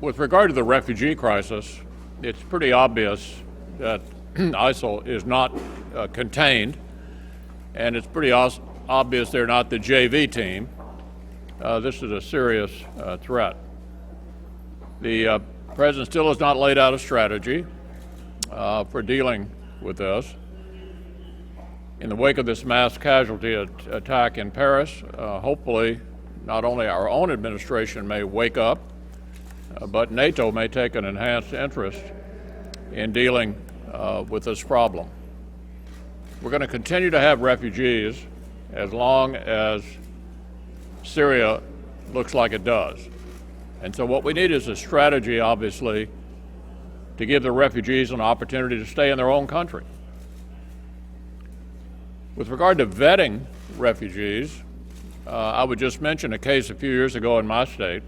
With regard to the refugee crisis, it's pretty obvious that ISIL is not contained, and it's pretty obvious they're not the JV team. This is a serious threat. The President still has not laid out a strategy for dealing with this. In the wake of this mass casualty attack in Paris, hopefully not only our own administration may wake up, but NATO may take an enhanced interest in dealing with this problem. We're going to continue to have refugees as long as Syria looks like it does. And so what we need is a strategy, obviously, to give the refugees an opportunity to stay in their own country. With regard to vetting refugees, I would just mention a case a few years ago in my state.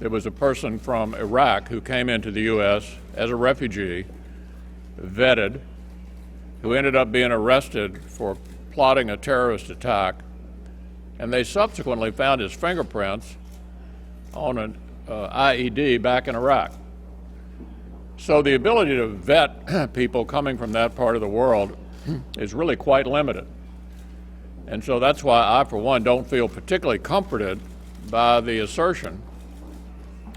There was a person from Iraq who came into the U.S. as a refugee, vetted, who ended up being arrested for plotting a terrorist attack, and they subsequently found his fingerprints on an IED back in Iraq. So the ability to vet people coming from that part of the world is really quite limited. And so that's why I, for one, don't feel particularly comforted by the assertion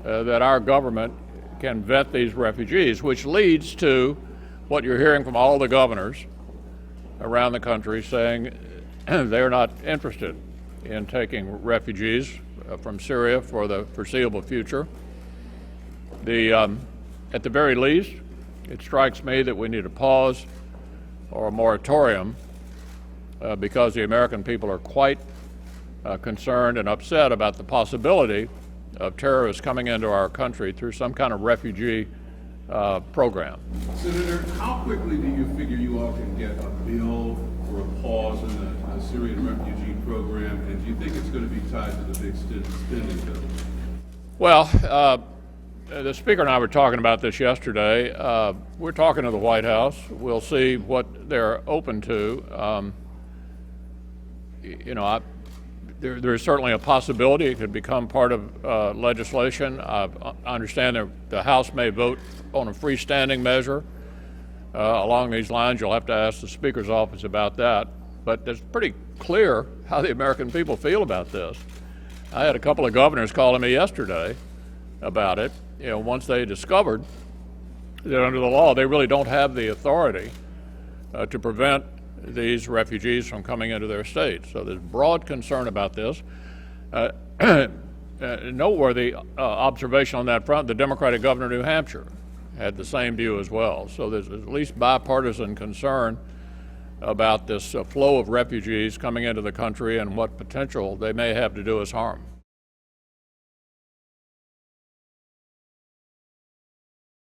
that our government can vet these refugees, which leads to what you're hearing from all the governors around the country saying they're not interested in taking refugees from Syria for the foreseeable future. At the very least, it strikes me that we need a pause or a moratorium because the American people are quite concerned and upset about the possibility of terrorists coming into our country through some kind of refugee program. Senator, how quickly do you figure you all can get a bill for a pause in the Syrian refugee program, and do you think it's going to be tied to the big spending bill? Well, the Speaker and I were talking about this yesterday. We're talking to the White House. We'll see what they're open to. There's certainly a possibility it could become part of legislation. I understand that the House may vote on a freestanding measure along these lines. You'll have to ask the Speaker's office about that. But it's pretty clear how the American people feel about this. I had a couple of governors calling me yesterday about it. Once they discovered that under the law they really don't have the authority to prevent these refugees from coming into their state. So there's broad concern about this. Noteworthy observation on that front, the Democratic governor of New Hampshire had the same view as well. So there's at least bipartisan concern about this flow of refugees coming into the country and what potential they may have to do us harm.